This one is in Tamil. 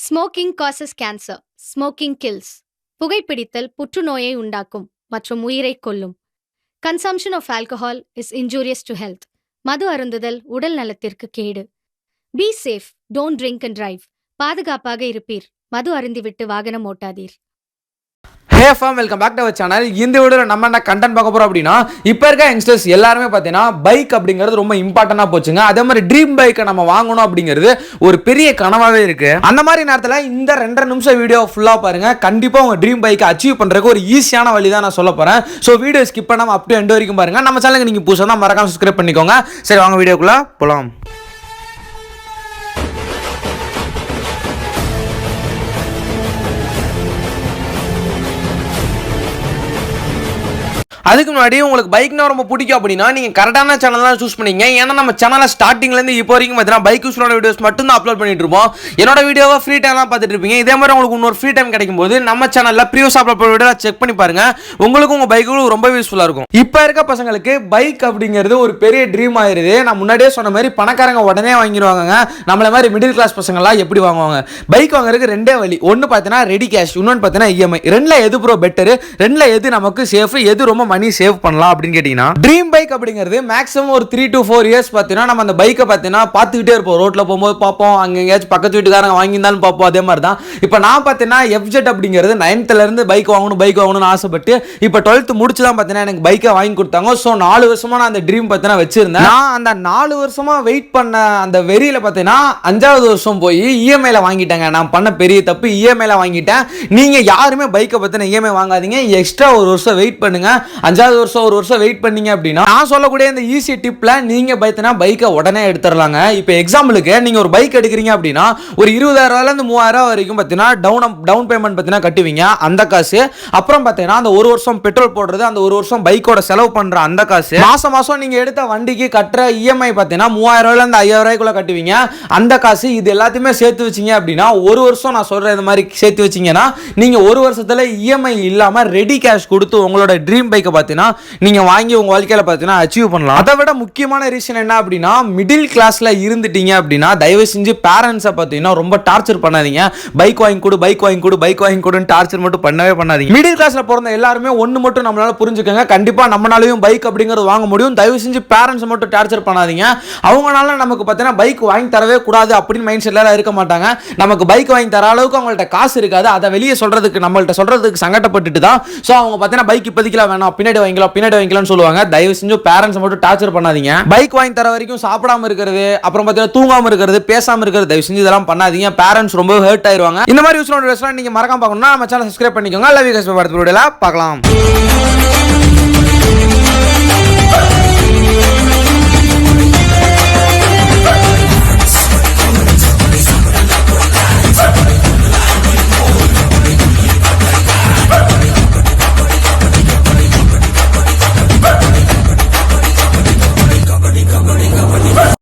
Smoking causes cancer. Smoking kills. புகைப்பிடித்தல் புற்றுநோயை உண்டாக்கும் மற்றும் உயிரை கொல்லும். Consumption of alcohol is injurious to health. மது அருந்துதல் உடல் நலத்திற்கு கேடு. Be safe, don't drink and drive. பாதுகாப்பாக இருப்பீர். மது அருந்திவிட்டு வாகனம் ஓட்டாதீர். Headphone, welcome back to our channel. இந்த வீடியோல நம்ம என்ன கண்டென்ட் பார்க்க போறோம் அப்படினா, இப்போ இருக்க யங்ஸ்டர்ஸ் எல்லாரும் பார்த்தீங்கன்னா பைக் அப்படிங்கிறது ரொம்ப இம்பார்ட்டன்ட்டா போச்சுங்க. அதே மாதிரி ட்ரீம் பைக்கை நம்ம வாங்கணும் அப்படிங்கிறது ஒரு பெரிய கனவாவே இருக்கு. அந்த மாதிரி நேரத்துல இந்த 2.5 நிமிஷம் வீடியோ ஃபுல்லா பாருங்க. கண்டிப்பா உங்க ட்ரீம் பைக்கை அச்சீவ் பண்றதுக்கு ஒரு ஈஸியான வழி தான் நான் சொல்ல போறேன். சோ வீடியோ ஸ்கிப் பண்ணாம அப் டு எண்ட் வரைக்கும் பாருங்க. நம்ம சேனலுக்கு நீங்க புதுசா தான் மறக்காம சப்ஸ்கிரைப் பண்ணிக்கோங்க. சரி வாங்க வீடியோக்குள்ள போலாம். அதுக்கு முன்னாடி உங்களுக்கு பைக்னா ரொம்ப பிடிக்கும் அப்படின்னா நீங்க கரெக்டான சேனல் தான் சூஸ் பண்ணீங்க. ஏன்னா நம்ம சேனலை ஸ்டார்டிங்ல இருந்து இப்போ வரைக்கும் பார்த்தீங்கன்னா பைக் யூஸ்லான வீடியோஸ் மட்டும் தான் அப்லோட் பண்ணிட்டு இருப்போம். என்னோட வீடியோவை ஃப்ரீ டைம் தான் பார்த்துட்டு இருப்பீங்க. இதே மாதிரி உங்களுக்கு இன்னொரு ஃப்ரீ டைம் கிடைக்கும் போது நம்ம சேனல்ல ப்ரீவியஸ் அப்லோட் பண்ண வீடியோ செக் பண்ணி பாருங்க. உங்களுக்கு உங்க பைக்கும் ரொம்ப யூஸ்ஃபுல்லா இருக்கும். இப்போ இருக்க பசங்களுக்கு பைக் அப்படிங்கிறது ஒரு பெரிய ட்ரீம் ஆயிருது. நான் முன்னாடியே சொன்ன மாதிரி பணக்காரங்க உடனே வாங்கிடுவாங்க. நம்மள மாதிரி மிடில் கிளாஸ் பசங்க எல்லாம் எப்படி வாங்குவாங்க? பைக் வாங்குறதுக்கு ரெண்டே வழி. ஒன்னு பார்த்தீங்கன்னா ரெடி கேஷ், இன்னொன்னு பார்த்தீங்கன்னா இஎம்ஐ. ரெண்டுல எது ப்ரோ பெட்டர்? ரெண்டுல எது நமக்கு சேஃப், எது ரொம்ப மணி சேவ் பண்ணலாம் அப்படின்னு கேட்டீங்கன்னா, ட்ரீம் பைக் அப்படிங்கிறது மேக்ஸிமம் ஒரு 3 to 4 இயர்ஸ் பார்த்தீங்கன்னா நம்ம அந்த பைக்கை பார்த்தீங்கன்னா பார்த்துக்கிட்டே இருப்போம். ரோட்ல போகும்போது பார்ப்போம், அங்கே எங்கேயாச்சும் பக்கத்து வீட்டுக்காரங்க வாங்கியிருந்தாலும் பார்ப்போம். அதே மாதிரி தான் இப்போ நான் பார்த்தீங்கன்னா எஃப்ஜெட் அப்படிங்கிறது 9th இருந்து பைக் வாங்கணும்னு ஆசைப்பட்டு இப்போ 12th முடிச்சு தான் பார்த்தீங்கன்னா எனக்கு பைக்கை வாங்கி கொடுத்தாங்க. ஸோ 4 வருஷமா நான் அந்த ட்ரீம் பார்த்தீங்கன்னா வச்சிருந்தேன். நான் அந்த 4 வருஷமா வெயிட் பண்ண அந்த வெறியில பார்த்தீங்கன்னா 5வது வருஷம் போய் இஎம்ஐல வாங்கிட்டேங்க. நான் பண்ண பெரிய தப்பு, இஎம்ஐல வாங்கிட்டேன். நீங்க யாருமே பைக்கை பத்தின இஎம்ஐ வாங்காதீங்க. எக்ஸ்ட்ரா ஒரு வருஷம் வெயிட் பண்ணுங்க. 5வது வருஷம் ஒரு வருஷம் வெயிட் பண்ணீங்க அப்படின்னா நான் சொல்லக்கூடிய இந்த ஈஸி டிப்ல நீங்க பைக்கை உடனே எடுத்துடலாங்க. இப்போ எக்ஸாம்பிளுக்கு நீங்க ஒரு பைக் எடுக்கிறீங்க அப்படின்னா ஒரு 20,000 இருந்து 30,000 வரைக்கும் பார்த்தீங்கன்னா டவுன் பேமெண்ட் பார்த்தீங்கன்னா கட்டுவீங்க. அந்த காசு அப்புறம் பார்த்தீங்கன்னா அந்த ஒரு வருஷம் பெட்ரோல் போடுறது, அந்த ஒரு வருஷம் பைக்கோட செலவு பண்ற அந்த காசு, மாசம் நீங்க எடுத்த வண்டிக்கு கட்டுற இஎம்ஐ பார்த்தீங்கன்னா 3,000 இருந்து 5,000 கட்டுவீங்க. அந்த காசு இது எல்லாத்தையுமே சேர்த்து வச்சீங்க அப்படின்னா ஒரு வருஷம் நான் சொல்ற இந்த மாதிரி சேர்த்து வச்சீங்கன்னா நீங்க ஒரு வருஷத்துல இஎம்ஐ இல்லாம ரெடி கேஷ் கொடுத்து உங்களோட ட்ரீம் பைக்கை பார்த்தீங்கன்னா நீங்க வாங்கி உங்க வாழ்க்கையில பார்த்தீங்கன்னா அச்சீவ் பண்ணலாம். அதை விட முக்கியமான ரீசன் என்ன அப்படின்னா, மிடில் கிளாஸ்ல இருந்துட்டீங்க அப்படின்னா தயவு செஞ்சு பேரண்ட்ஸை பார்த்தீங்கன்னா ரொம்ப டார்ச்சர் பண்ணாதீங்க. பைக் வாங்கி கொடுன்னு டார்ச்சர் மட்டும் பண்ணவே பண்ணாதீங்க. மிடில் கிளாஸ்ல பிறந்த எல்லாருமே ஒன்று மட்டும் நம்மளால புரிஞ்சுக்கங்க, கண்டிப்பா நம்மளாலையும் பைக் அப்படிங்கிறது வாங்க முடியும். தயவு செஞ்சு பேரண்ட்ஸ் மட்டும் டார்ச்சர் பண்ணாதீங்க. அவங்களால நமக்கு பார்த்தீங்கன்னா பைக் வாங்கி தரவே கூடாது அப்படின்னு மைண்ட் செட்ல இருக்க மாட்டாங்க. நமக்கு பைக் வாங்கி தர அளவுக்கு அவங்கள்ட்ட காசு இருக்காது. அதை வெளியே நம்மள்ட்ட சொல்றதுக்கு சங்கடப்பட்டுட்டு தான் ஸோ அவங்க பார்த்தீங்கன்னா பைக் இப்போதைக்கு வேணாம், பின்னாடி வாங்கிக்கலாம்னு சொல்லுவாங்க. தயவு செஞ்சு பேரண்ட்ஸ் மட்டும் டார்ச்சர் பண்ணாதீங்க. பைக் வாங்கி தர வரைக்கும் சாப்பிடாம இருக்கிறது, அப்புறம் பார்த்தீங்கன்னா தூங்காம இருக்கிறது, பேசாம இருக்கிறது, தயவு செஞ்சு இதெல்லாம் பண்ணாதீங்க. பேரண்ட்ஸ் ரொம்ப ஹர்ட் ஆயிருவாங்க. இந்த மாதிரி யூஸ்ஃபுல்லான நீங்க மறக்காம பார்க்கணும்னா நம்ம சேனலை சப்ஸ்கிரைப் பண்ணிக்கோங்க. Love you guys, bye. அடுத்த வீடியோல பார்க்கலாம்.